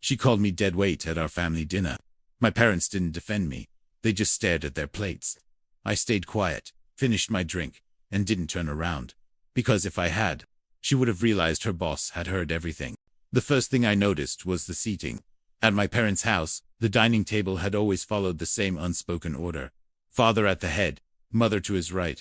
She called me dead weight at our family dinner. My parents didn't defend me. They just stared at their plates. I stayed quiet, finished my drink, and didn't turn around. Because if I had, she would have realized her boss had heard everything. The first thing I noticed was the seating. At my parents' house, the dining table had always followed the same unspoken order. Father at the head, mother to his right,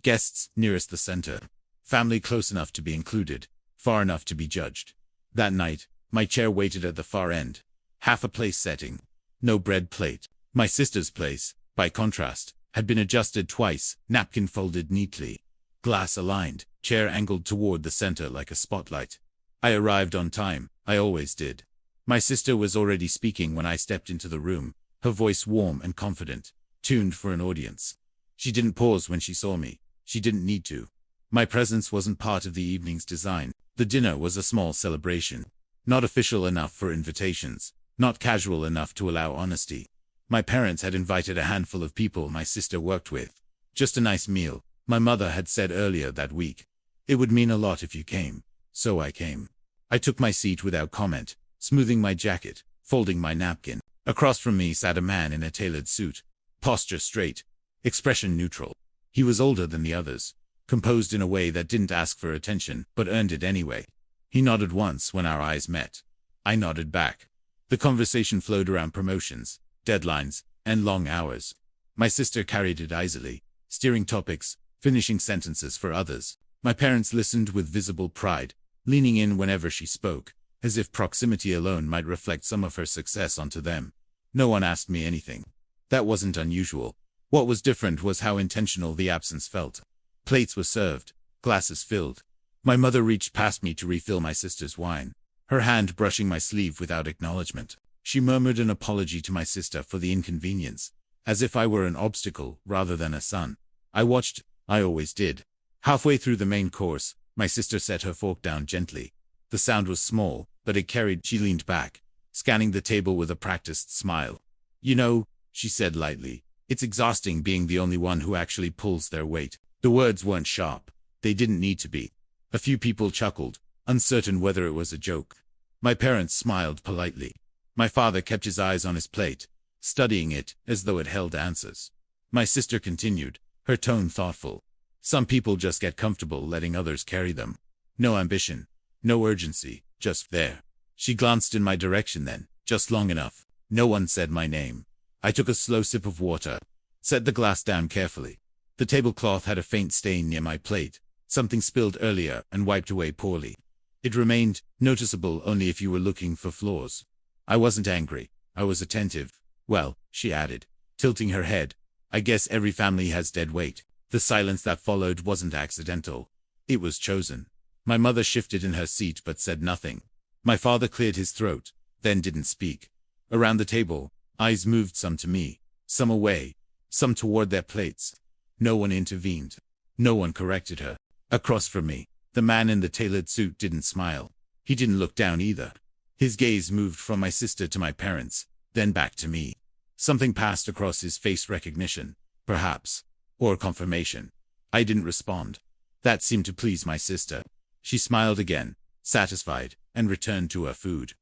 guests nearest the center, family close enough to be included, far enough to be judged. That night, my chair waited at the far end. Half a place setting. No bread plate. My sister's place, by contrast, had been adjusted twice, napkin folded neatly. Glass aligned, chair angled toward the center like a spotlight. I arrived on time, I always did. My sister was already speaking when I stepped into the room, her voice warm and confident, tuned for an audience. She didn't pause when she saw me. She didn't need to. My presence wasn't part of the evening's design. The dinner was a small celebration. Not official enough for invitations, not casual enough to allow honesty. My parents had invited a handful of people my sister worked with. Just a nice meal, my mother had said earlier that week. It would mean a lot if you came. So I came. I took my seat without comment, smoothing my jacket, folding my napkin. Across from me sat a man in a tailored suit, posture straight, expression neutral. He was older than the others, composed in a way that didn't ask for attention, but earned it anyway. He nodded once when our eyes met. I nodded back. The conversation flowed around promotions, deadlines, and long hours. My sister carried it easily, steering topics, finishing sentences for others. My parents listened with visible pride, leaning in whenever she spoke, as if proximity alone might reflect some of her success onto them. No one asked me anything. That wasn't unusual. What was different was how intentional the absence felt. Plates were served, glasses filled. My mother reached past me to refill my sister's wine, her hand brushing my sleeve without acknowledgement. She murmured an apology to my sister for the inconvenience, as if I were an obstacle rather than a son. I watched. I always did. Halfway through the main course, my sister set her fork down gently. The sound was small, but it carried. She leaned back, scanning the table with a practiced smile. You know, she said lightly, it's exhausting being the only one who actually pulls their weight. The words weren't sharp. They didn't need to be. A few people chuckled, uncertain whether it was a joke. My parents smiled politely. My father kept his eyes on his plate, studying it as though it held answers. My sister continued, her tone thoughtful. Some people just get comfortable letting others carry them. No ambition, no urgency, just there. She glanced in my direction then, just long enough. No one said my name. I took a slow sip of water, set the glass down carefully. The tablecloth had a faint stain near my plate, something spilled earlier and wiped away poorly. It remained noticeable only if you were looking for flaws. I wasn't angry. I was attentive. Well, she added, tilting her head, I guess every family has dead weight. The silence that followed wasn't accidental. It was chosen. My mother shifted in her seat but said nothing. My father cleared his throat, then didn't speak. Around the table, eyes moved, some to me, some away, some toward their plates. No one intervened. No one corrected her. Across from me, the man in the tailored suit didn't smile. He didn't look down either. His gaze moved from my sister to my parents, then back to me. Something passed across his face, recognition, perhaps, or confirmation. I didn't respond. That seemed to please my sister. She smiled again, satisfied, and returned to her food.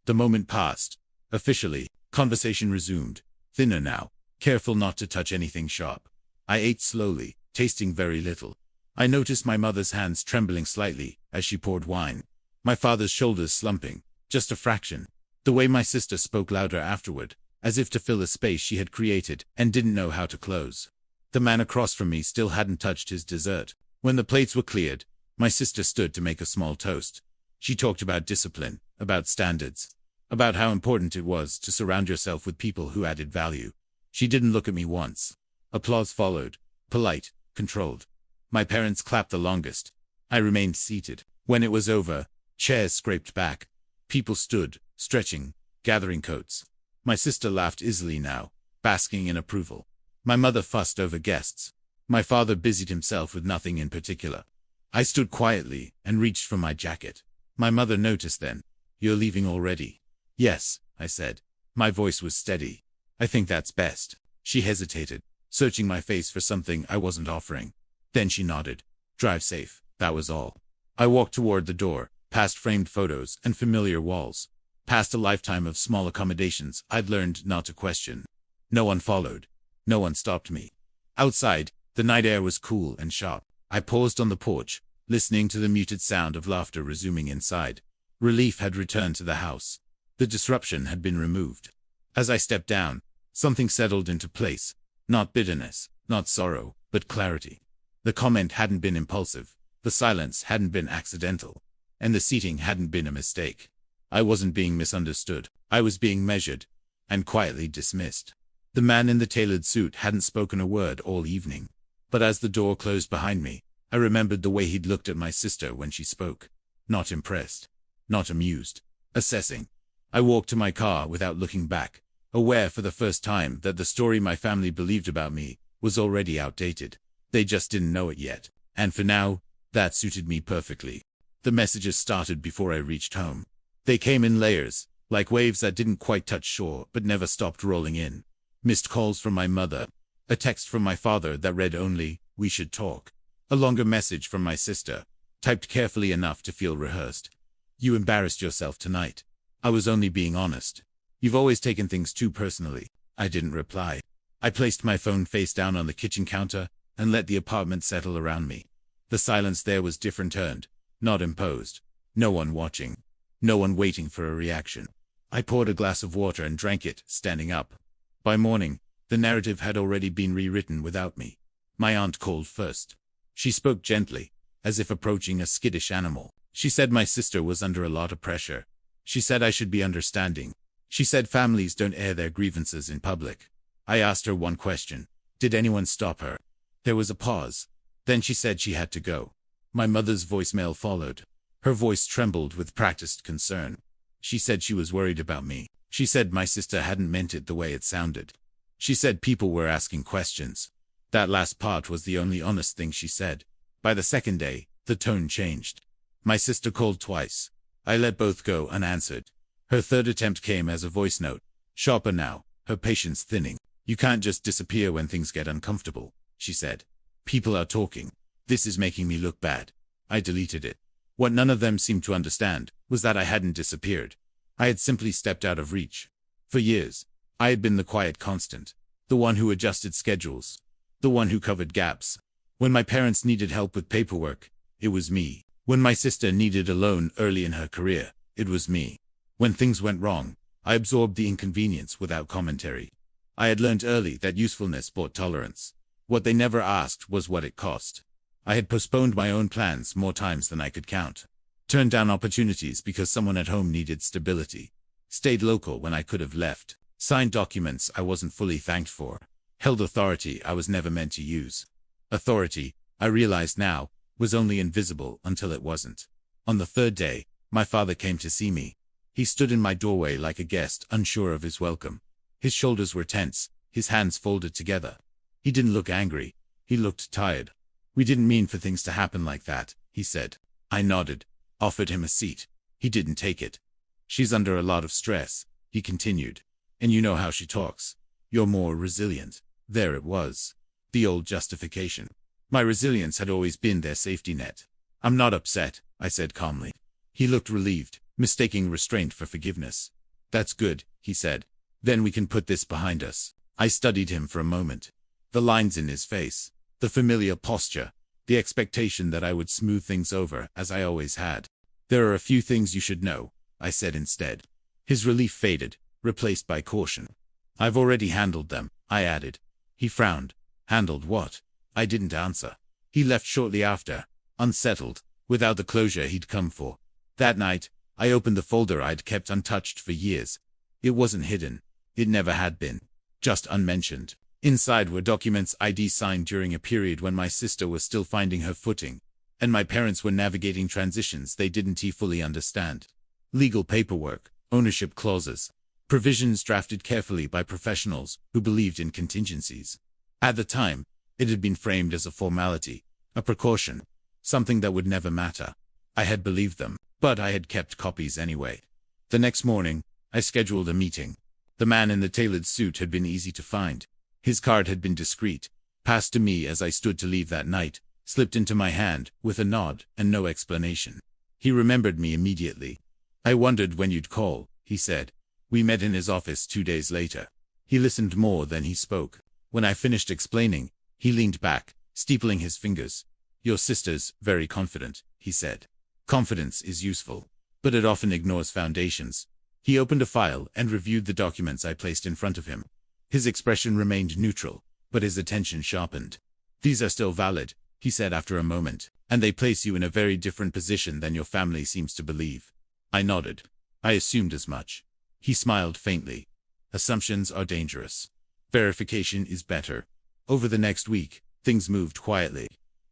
The moment passed. Officially, conversation resumed, thinner now, careful not to touch anything sharp. I ate slowly, tasting very little. I noticed my mother's hands trembling slightly as she poured wine. My father's shoulders slumping, just a fraction. The way my sister spoke louder afterward, as if to fill a space she had created and didn't know how to close. The man across from me still hadn't touched his dessert. When the plates were cleared, my sister stood to make a small toast. She talked about discipline, about standards, about how important it was to surround yourself with people who added value. She didn't look at me once. Applause followed, polite, controlled. My parents clapped the longest. I remained seated. When it was over, chairs scraped back. People stood, stretching, gathering coats. My sister laughed easily now, basking in approval. My mother fussed over guests. My father busied himself with nothing in particular. I stood quietly and reached for my jacket. My mother noticed then. You're leaving already? Yes, I said. My voice was steady. I think that's best. She hesitated, searching my face for something I wasn't offering. Then she nodded. Drive safe, that was all. I walked toward the door, past framed photos and familiar walls. Past a lifetime of small accommodations, I'd learned not to question. No one followed. No one stopped me. Outside, the night air was cool and sharp. I paused on the porch, listening to the muted sound of laughter resuming inside. Relief had returned to the house. The disruption had been removed. As I stepped down, something settled into place. Not bitterness, not sorrow, but clarity. The comment hadn't been impulsive. The silence hadn't been accidental. And the seating hadn't been a mistake. I wasn't being misunderstood. I was being measured and quietly dismissed. The man in the tailored suit hadn't spoken a word all evening. But as the door closed behind me, I remembered the way he'd looked at my sister when she spoke. Not impressed. Not amused. Assessing. I walked to my car without looking back, aware for the first time that the story my family believed about me was already outdated. They just didn't know it yet. And for now, that suited me perfectly. The messages started before I reached home. They came in layers, like waves that didn't quite touch shore but never stopped rolling in. Missed calls from my mother. A text from my father that read only, "We should talk." A longer message from my sister, typed carefully enough to feel rehearsed. "You embarrassed yourself tonight." I was only being honest. "You've always taken things too personally." I didn't reply. I placed my phone face down on the kitchen counter and let the apartment settle around me. The silence there was different, earned, not imposed. No one watching. No one waiting for a reaction. I poured a glass of water and drank it, standing up. By morning, the narrative had already been rewritten without me. My aunt called first. She spoke gently, as if approaching a skittish animal. She said my sister was under a lot of pressure. She said I should be understanding. She said families don't air their grievances in public. I asked her one question. Did anyone stop her? There was a pause. Then she said she had to go. My mother's voicemail followed. Her voice trembled with practiced concern. She said she was worried about me. She said my sister hadn't meant it the way it sounded. She said people were asking questions. That last part was the only honest thing she said. By the second day, the tone changed. My sister called twice. I let both go unanswered. Her third attempt came as a voice note. Sharper now, her patience thinning. "You can't just disappear when things get uncomfortable," she said. "People are talking. This is making me look bad." I deleted it. What none of them seemed to understand was that I hadn't disappeared. I had simply stepped out of reach. For years, I had been the quiet constant, the one who adjusted schedules, the one who covered gaps. When my parents needed help with paperwork, it was me. When my sister needed a loan early in her career, it was me. When things went wrong, I absorbed the inconvenience without commentary. I had learned early that usefulness brought tolerance. What they never asked was what it cost. I had postponed my own plans more times than I could count. Turned down opportunities because someone at home needed stability. Stayed local when I could have left. Signed documents I wasn't fully thanked for. Held authority I was never meant to use. Authority, I realized now, was only invisible until it wasn't. On the third day, my father came to see me. He stood in my doorway like a guest, unsure of his welcome. His shoulders were tense, his hands folded together. He didn't look angry. He looked tired. "We didn't mean for things to happen like that," he said. I nodded, offered him a seat. He didn't take it. "She's under a lot of stress," he continued. "And you know how she talks. You're more resilient." There it was. The old justification. My resilience had always been their safety net. "I'm not upset," I said calmly. He looked relieved, mistaking restraint for forgiveness. "That's good," he said. "Then we can put this behind us." I studied him for a moment. The lines in his face. The familiar posture, the expectation that I would smooth things over, as I always had. "There are a few things you should know," I said instead. His relief faded, replaced by caution. "I've already handled them," I added. He frowned. "Handled what?" I didn't answer. He left shortly after, unsettled, without the closure he'd come for. That night, I opened the folder I'd kept untouched for years. It wasn't hidden. It never had been. Just unmentioned. Inside were documents I'd signed during a period when my sister was still finding her footing, and my parents were navigating transitions they didn't fully understand. Legal paperwork, ownership clauses, provisions drafted carefully by professionals who believed in contingencies. At the time, it had been framed as a formality, a precaution, something that would never matter. I had believed them, but I had kept copies anyway. The next morning, I scheduled a meeting. The man in the tailored suit had been easy to find. His card had been discreet, passed to me as I stood to leave that night, slipped into my hand, with a nod and no explanation. He remembered me immediately. "I wondered when you'd call," he he said. We met in his office 2 days later. He listened more than he spoke. When I finished explaining, he leaned back, steepling his fingers. Your sister's very confident, he said. Confidence is useful, but it often ignores foundations. He opened a file and reviewed the documents I placed in front of him. His expression remained neutral, but his attention sharpened. These are still valid, he said after a moment, and they place you in a very different position than your family seems to believe. I nodded. I assumed as much. He smiled faintly. Assumptions are dangerous. Verification is better. Over the next week, things moved quietly.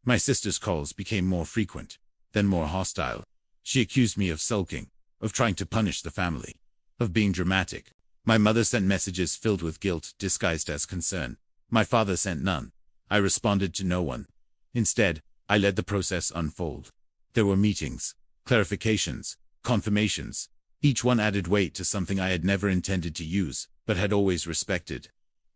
My sister's calls became more frequent, then more hostile. She accused me of sulking, of trying to punish the family, of being dramatic. My mother sent messages filled with guilt disguised as concern. My father sent none. I responded to no one. Instead, I let the process unfold. There were meetings, clarifications, confirmations. Each one added weight to something I had never intended to use, but had always respected.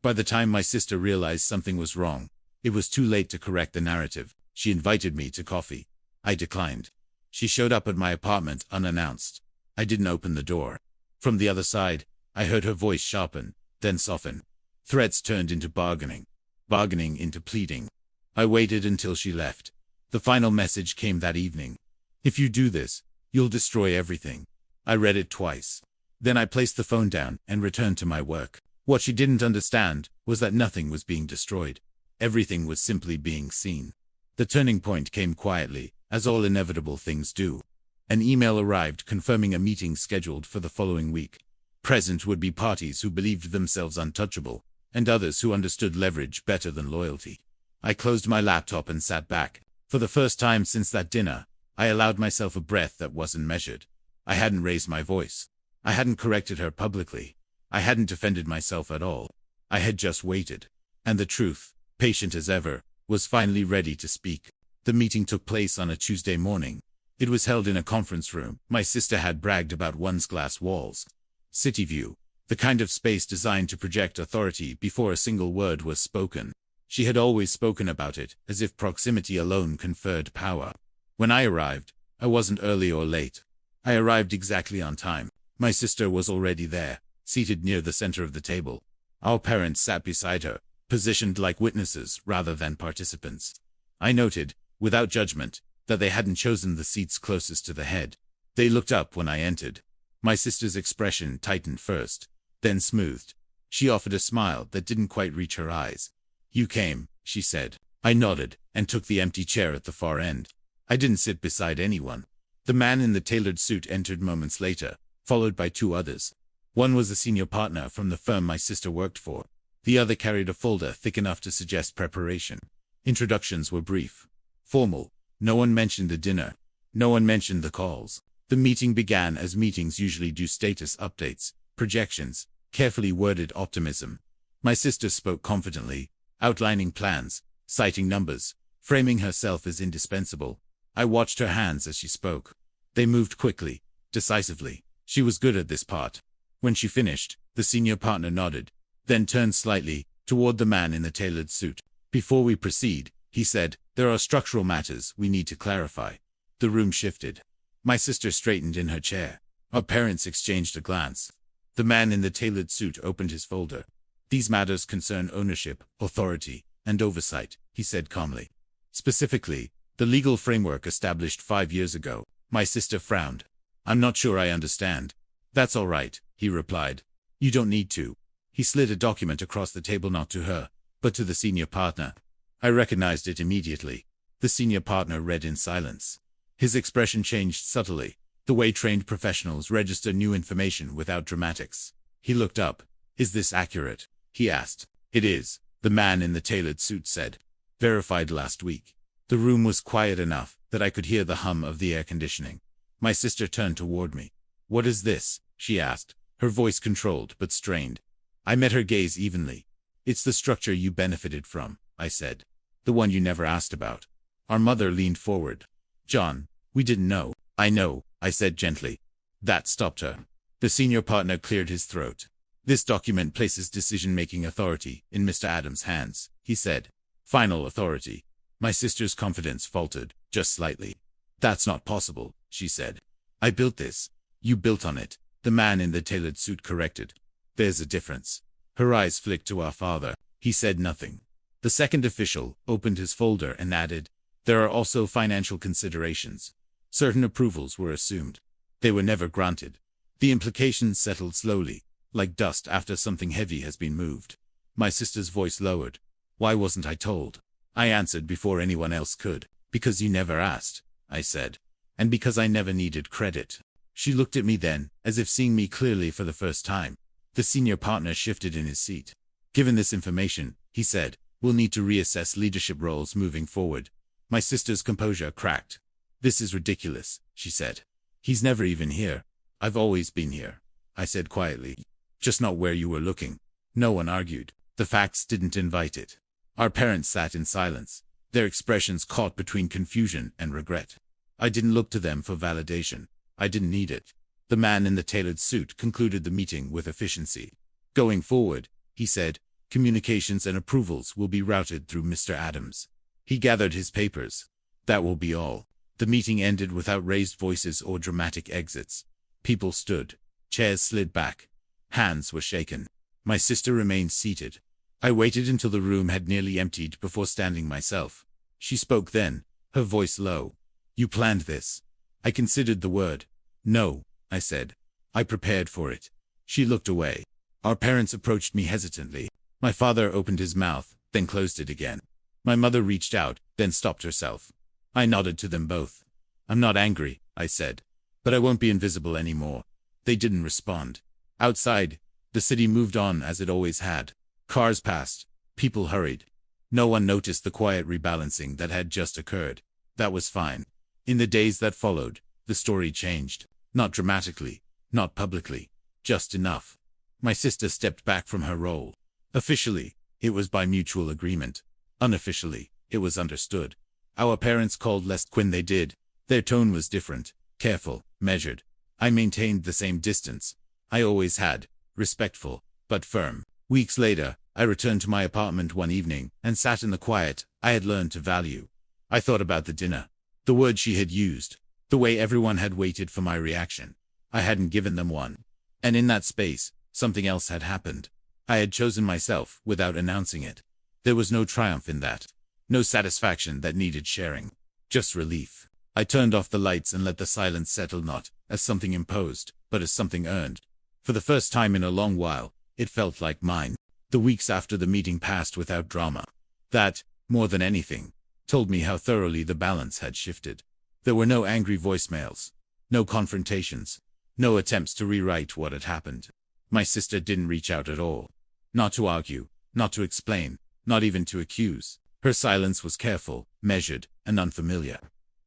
By the time my sister realized something was wrong, it was too late to correct the narrative. She invited me to coffee. I declined. She showed up at my apartment unannounced. I didn't open the door. From the other side, I heard her voice sharpen, then soften. Threats turned into bargaining. Bargaining into pleading. I waited until she left. The final message came that evening. If you do this, you'll destroy everything. I read it twice. Then I placed the phone down and returned to my work. What she didn't understand was that nothing was being destroyed. Everything was simply being seen. The turning point came quietly, as all inevitable things do. An email arrived confirming a meeting scheduled for the following week. Present would be parties who believed themselves untouchable, and others who understood leverage better than loyalty. I closed my laptop and sat back. For the first time since that dinner, I allowed myself a breath that wasn't measured. I hadn't raised my voice. I hadn't corrected her publicly. I hadn't defended myself at all. I had just waited. And the truth, patient as ever, was finally ready to speak. The meeting took place on a Tuesday morning. It was held in a conference room. My sister had bragged about one's glass walls. City view, the kind of space designed to project authority before a single word was spoken. She had always spoken about it, as if proximity alone conferred power. When I arrived, I wasn't early or late. I arrived exactly on time. My sister was already there, seated near the center of the table. Our parents sat beside her, positioned like witnesses rather than participants. I noted, without judgment, that they hadn't chosen the seats closest to the head. They looked up when I entered. My sister's expression tightened first, then smoothed. She offered a smile that didn't quite reach her eyes. You came, she said. I nodded, and took the empty chair at the far end. I didn't sit beside anyone. The man in the tailored suit entered moments later, followed by two others. One was a senior partner from the firm my sister worked for. The other carried a folder thick enough to suggest preparation. Introductions were brief, formal. No one mentioned the dinner. No one mentioned the calls. The meeting began as meetings usually do: status updates, projections, carefully worded optimism. My sister spoke confidently, outlining plans, citing numbers, framing herself as indispensable. I watched her hands as she spoke. They moved quickly, decisively. She was good at this part. When she finished, the senior partner nodded, then turned slightly toward the man in the tailored suit. Before we proceed, he said, there are structural matters we need to clarify. The room shifted. My sister straightened in her chair. Our parents exchanged a glance. The man in the tailored suit opened his folder. These matters concern ownership, authority, and oversight, he said calmly. Specifically, the legal framework established 5 years ago. My sister frowned. I'm not sure I understand. That's all right, he replied. You don't need to. He slid a document across the table, not to her, but to the senior partner. I recognized it immediately. The senior partner read in silence. His expression changed subtly, the way trained professionals register new information without dramatics. He looked up. Is this accurate? He asked. It is, the man in the tailored suit said. Verified last week. The room was quiet enough that I could hear the hum of the air conditioning. My sister turned toward me. What is this? She asked, her voice controlled but strained. I met her gaze evenly. It's the structure you benefited from, I said. The one you never asked about. Our mother leaned forward. John, we didn't know. I know, I said gently. That stopped her. The senior partner cleared his throat. This document places decision-making authority in Mr. Adams' hands, he said. Final authority. My sister's confidence faltered, just slightly. That's not possible, she said. I built this. You built on it. the man in the tailored suit corrected. There's a difference. Her eyes flicked to our father. He said nothing. The second official opened his folder and added, there are also financial considerations. Certain approvals were assumed. They were never granted. The implications settled slowly, like dust after something heavy has been moved. My sister's voice lowered. Why wasn't I told? I answered before anyone else could. Because you never asked, I said. And because I never needed credit. She looked at me then, as if seeing me clearly for the first time. The senior partner shifted in his seat. Given this information, he said, we'll need to reassess leadership roles moving forward. My sister's composure cracked. This is ridiculous, she said. He's never even here. I've always been here, I said quietly. Just not where you were looking. No one argued. The facts didn't invite it. Our parents sat in silence, their expressions caught between confusion and regret. I didn't look to them for validation. I didn't need it. The man in the tailored suit concluded the meeting with efficiency. Going forward, he said, communications and approvals will be routed through Mr. Adams. He gathered his papers. That will be all. The meeting ended without raised voices or dramatic exits. People stood. Chairs slid back. Hands were shaken. My sister remained seated. I waited until the room had nearly emptied before standing myself. She spoke then, her voice low. You planned this. I considered the word. No, I said. I prepared for it. She looked away. Our parents approached me hesitantly. My father opened his mouth, then closed it again. My mother reached out, then stopped herself. I nodded to them both. I'm not angry, I said. But I won't be invisible anymore. They didn't respond. Outside, the city moved on as it always had. Cars passed. People hurried. No one noticed the quiet rebalancing that had just occurred. That was fine. In the days that followed, the story changed. Not dramatically, not publicly, just enough. My sister stepped back from her role. Officially, it was by mutual agreement. Unofficially, it was understood. Our parents called less when they did. Their tone was different, careful, measured. I maintained the same distance. I always had, respectful, but firm. Weeks later, I returned to my apartment one evening and sat in the quiet I had learned to value. I thought about the dinner, the words she had used, the way everyone had waited for my reaction. I hadn't given them one. And in that space, something else had happened. I had chosen myself without announcing it. There was no triumph in that. No satisfaction that needed sharing. Just relief. I turned off the lights and let the silence settle not as something imposed, but as something earned. For the first time in a long while, it felt like mine. The weeks after the meeting passed without drama. That, more than anything, told me how thoroughly the balance had shifted. There were no angry voicemails. No confrontations. No attempts to rewrite what had happened. My sister didn't reach out at all. Not to argue, not to explain, not even to accuse. Her silence was careful, measured, and unfamiliar.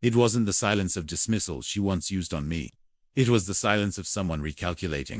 It wasn't the silence of dismissal she once used on me. It was the silence of someone recalculating.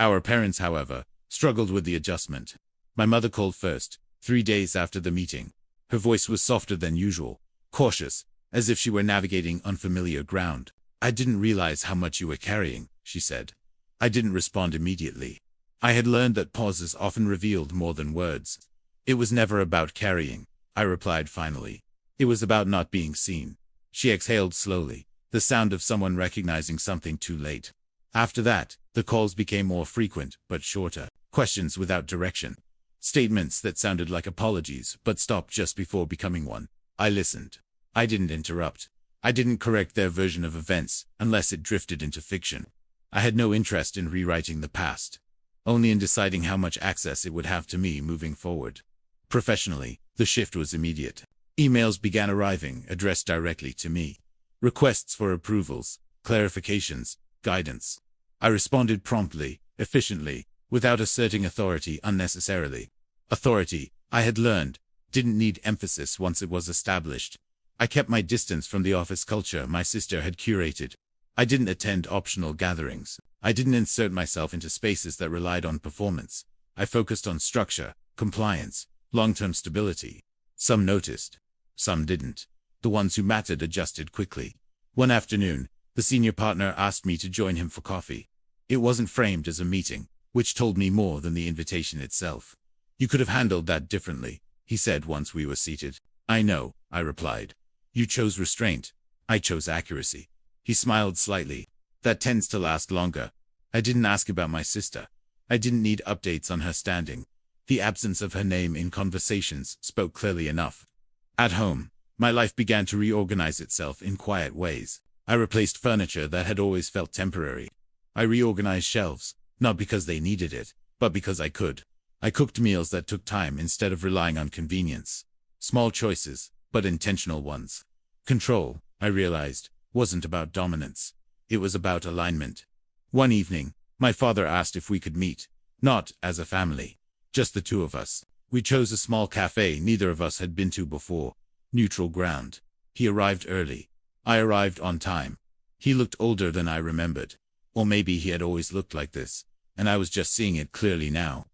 Our parents, however, struggled with the adjustment. My mother called first, 3 days after the meeting. Her voice was softer than usual, cautious, as if she were navigating unfamiliar ground. I didn't realize how much you were carrying, she said. I didn't respond immediately. I had learned that pauses often revealed more than words. It was never about carrying, I replied finally. It was about not being seen. She exhaled slowly, the sound of someone recognizing something too late. After that, the calls became more frequent but shorter. Questions without direction. Statements that sounded like apologies but stopped just before becoming one. I listened. I didn't interrupt. I didn't correct their version of events unless it drifted into fiction. I had no interest in rewriting the past, only in deciding how much access it would have to me moving forward. Professionally, the shift was immediate. Emails began arriving, addressed directly to me. Requests for approvals, clarifications, guidance. I responded promptly, efficiently, without asserting authority unnecessarily. Authority, I had learned, didn't need emphasis once it was established. I kept my distance from the office culture my sister had curated. I didn't attend optional gatherings. I didn't insert myself into spaces that relied on performance. I focused on structure, compliance, long-term stability. Some noticed. Some didn't. The ones who mattered adjusted quickly. One afternoon, the senior partner asked me to join him for coffee. It wasn't framed as a meeting, which told me more than the invitation itself. You could have handled that differently, he said once we were seated. I know, I replied. You chose restraint. I chose accuracy. He smiled slightly. That tends to last longer. I didn't ask about my sister. I didn't need updates on her standing. The absence of her name in conversations spoke clearly enough. At home, my life began to reorganize itself in quiet ways. I replaced furniture that had always felt temporary. I reorganized shelves, not because they needed it, but because I could. I cooked meals that took time instead of relying on convenience. Small choices, but intentional ones. Control, I realized, wasn't about dominance. It was about alignment. One evening, my father asked if we could meet. Not as a family. Just the two of us. We chose a small cafe neither of us had been to before. Neutral ground. He arrived early. I arrived on time. He looked older than I remembered. Or maybe he had always looked like this, and I was just seeing it clearly now.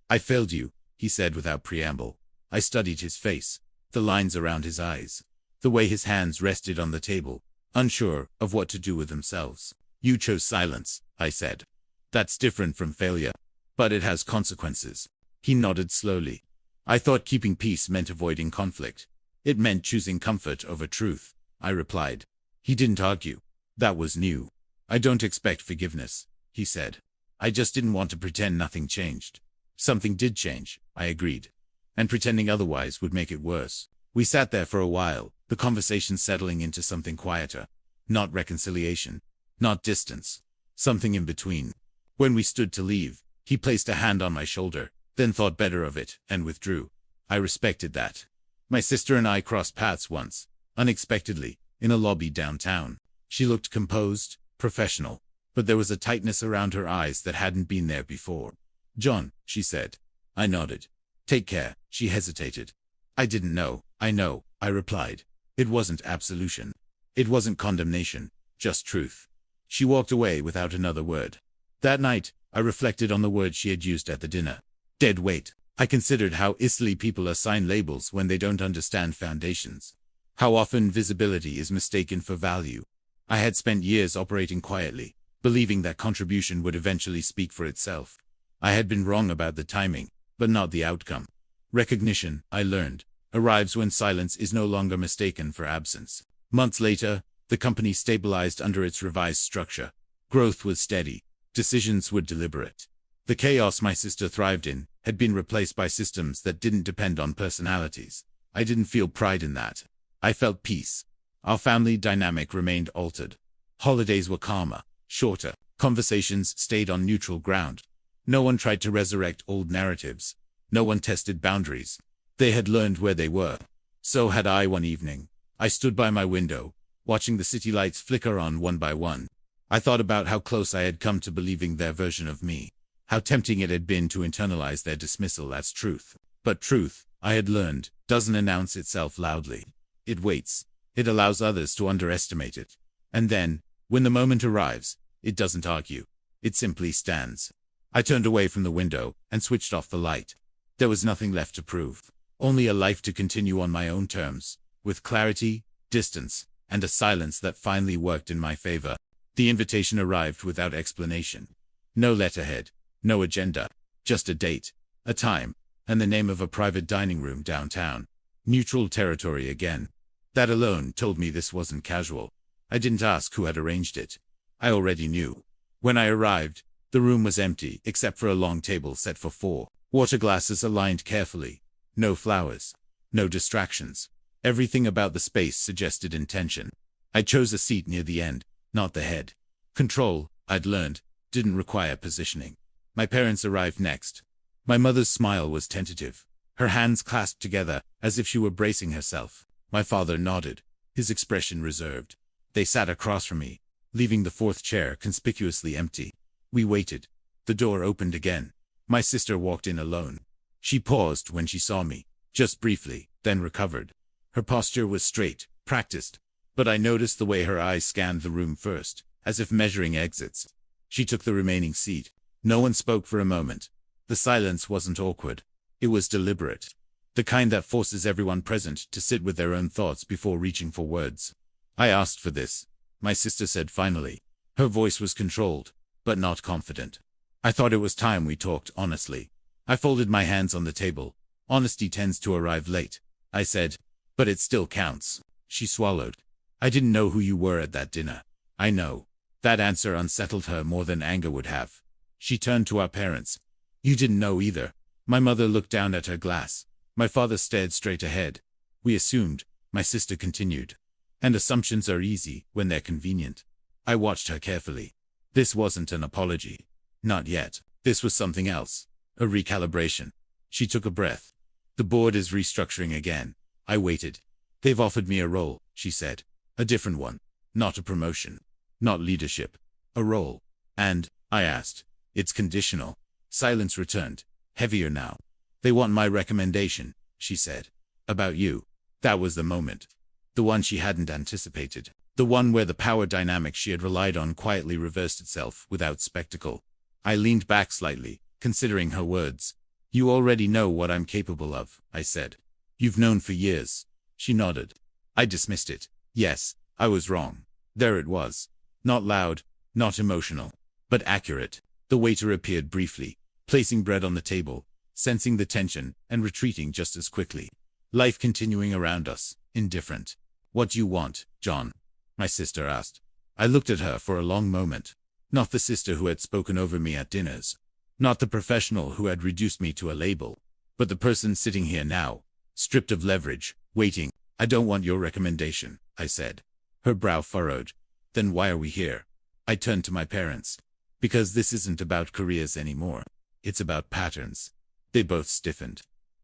I failed you, he said without preamble. I studied his face, the lines around his eyes, the way his hands rested on the table, unsure of what to do with themselves. You chose silence, I said. That's different from failure. But it has consequences. He nodded slowly. I thought keeping peace meant avoiding conflict. It meant choosing comfort over truth, I replied. He didn't argue. That was new. I don't expect forgiveness, he said. I just didn't want to pretend nothing changed. Something did change, I agreed. And pretending otherwise would make it worse. We sat there for a while, the conversation settling into something quieter. Not reconciliation. Not distance. Something in between. When we stood to leave, he placed a hand on my shoulder, then thought better of it, and withdrew. I respected that. My sister and I crossed paths once, unexpectedly, in a lobby downtown. She looked composed, professional, but there was a tightness around her eyes that hadn't been there before. John, she said. I nodded. Take care, she hesitated. I didn't know. I know, I replied. It wasn't absolution. It wasn't condemnation, just truth. She walked away without another word. That night, I reflected on the words she had used at the dinner. Dead weight. I considered how easily people assign labels when they don't understand foundations. How often visibility is mistaken for value. I had spent years operating quietly, believing that contribution would eventually speak for itself. I had been wrong about the timing, but not the outcome. Recognition, I learned, arrives when silence is no longer mistaken for absence. Months later, the company stabilized under its revised structure. Growth was steady. Decisions were deliberate. The chaos my sister thrived in had been replaced by systems that didn't depend on personalities. I didn't feel pride in that. I felt peace. Our family dynamic remained altered. Holidays were calmer, shorter. Conversations stayed on neutral ground. No one tried to resurrect old narratives. No one tested boundaries. They had learned where they were. So had I one evening. I stood by my window, watching the city lights flicker on one by one. I thought about how close I had come to believing their version of me. How tempting it had been to internalize their dismissal as truth. But truth, I had learned, doesn't announce itself loudly. It waits. It allows others to underestimate it. And then, when the moment arrives, it doesn't argue. It simply stands. I turned away from the window and switched off the light. There was nothing left to prove. Only a life to continue on my own terms, with clarity, distance, and a silence that finally worked in my favor. The invitation arrived without explanation. No letterhead, no agenda, just a date, a time, and the name of a private dining room downtown. Neutral territory again. That alone told me this wasn't casual. I didn't ask who had arranged it. I already knew. When I arrived, the room was empty except for a long table set for 4. Water glasses aligned carefully. No flowers. No distractions. Everything about the space suggested intention. I chose a seat near the end, not the head. Control, I'd learned, didn't require positioning. My parents arrived next. My mother's smile was tentative. Her hands clasped together, as if she were bracing herself. My father nodded, his expression reserved. They sat across from me, leaving the 4th chair conspicuously empty. We waited. The door opened again. My sister walked in alone. She paused when she saw me, just briefly, then recovered. Her posture was straight, practiced, but I noticed the way her eyes scanned the room first, as if measuring exits. She took the remaining seat. No one spoke for a moment. The silence wasn't awkward. It was deliberate. The kind that forces everyone present to sit with their own thoughts before reaching for words. I asked for this, my sister said finally. Her voice was controlled, but not confident. I thought it was time we talked honestly. I folded my hands on the table. Honesty tends to arrive late, I said. But it still counts. She swallowed. I didn't know who you were at that dinner. I know. That answer unsettled her more than anger would have. She turned to our parents. You didn't know either. My mother looked down at her glass. My father stared straight ahead. We assumed, my sister continued. And assumptions are easy when they're convenient. I watched her carefully. This wasn't an apology. Not yet. This was something else. A recalibration. She took a breath. The board is restructuring again. I waited. They've offered me a role, she said. A different one. Not a promotion. Not leadership. A role. And, I asked, it's conditional. Silence returned. Heavier now. They want my recommendation, she said. About you. That was the moment. The one she hadn't anticipated. The one where the power dynamic she had relied on quietly reversed itself without spectacle. I leaned back slightly, considering her words. You already know what I'm capable of, I said. You've known for years. She nodded. I dismissed it. Yes, I was wrong. There it was. Not loud, not emotional, but accurate. The waiter appeared briefly, placing bread on the table, sensing the tension and retreating just as quickly. Life continuing around us, indifferent. What do you want, John? My sister asked. I looked at her for a long moment. Not the sister who had spoken over me at dinners. Not the professional who had reduced me to a label. But the person sitting here now, stripped of leverage, waiting. I don't want your recommendation, I said. Her brow furrowed. Then why are we here? I turned to my parents. Because this isn't about careers anymore. It's about patterns. They both stiffened.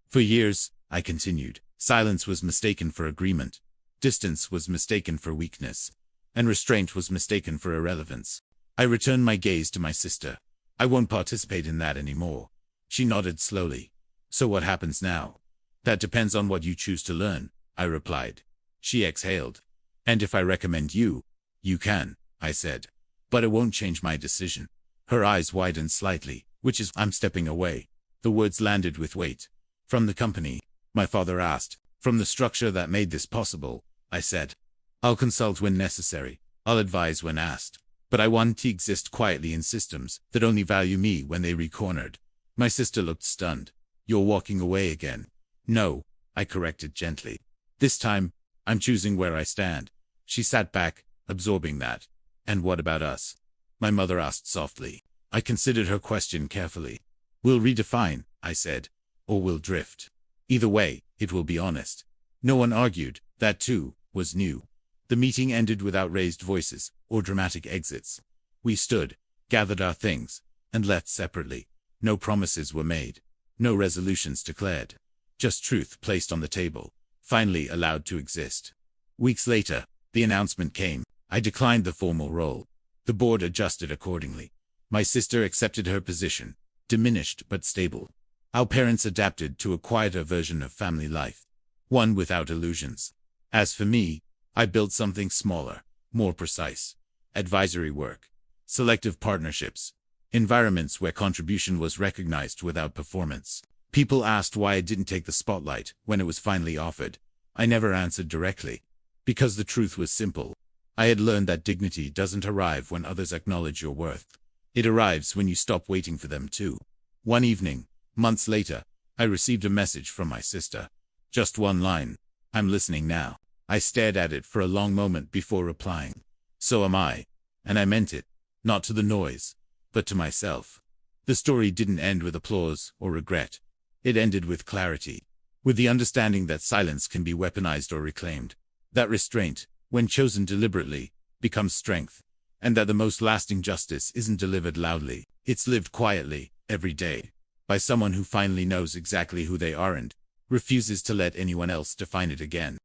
For years, I continued, silence was mistaken for agreement. Distance was mistaken for weakness. And restraint was mistaken for irrelevance. I returned my gaze to my sister. I won't participate in that anymore. She nodded slowly. So what happens now? That depends on what you choose to learn, I replied. She exhaled. And if I recommend you, you can, I said. But it won't change my decision. Her eyes widened slightly, which is, I'm stepping away. The words landed with weight. From the company, my father asked. From the structure that made this possible, I said. I'll consult when necessary. I'll advise when asked. But I want to exist quietly in systems that only value me when they re-cornered. My sister looked stunned. You're walking away again. No, I corrected gently. This time, I'm choosing where I stand. She sat back, absorbing that. And what about us? My mother asked softly. I considered her question carefully. We'll redefine, I said. Or we'll drift. Either way, it will be honest. No one argued. That too, was new. The meeting ended without raised voices or dramatic exits. We stood, gathered our things, and left separately. No promises were made. No resolutions declared. Just truth placed on the table, finally allowed to exist. Weeks later, the announcement came. I declined the formal role. The board adjusted accordingly. My sister accepted her position, diminished but stable. Our parents adapted to a quieter version of family life, one without illusions. As for me, I built something smaller, more precise. Advisory work, selective partnerships, environments where contribution was recognized without performance. People asked why I didn't take the spotlight when it was finally offered. I never answered directly. Because the truth was simple. I had learned that dignity doesn't arrive when others acknowledge your worth. It arrives when you stop waiting for them to. One evening, months later, I received a message from my sister. Just one line. I'm listening now. I stared at it for a long moment before replying. So am I. And I meant it. Not to the noise, but to myself. The story didn't end with applause or regret. It ended with clarity. With the understanding that silence can be weaponized or reclaimed. That restraint, when chosen deliberately, becomes strength. And that the most lasting justice isn't delivered loudly. It's lived quietly, every day. By someone who finally knows exactly who they are and refuses to let anyone else define it again.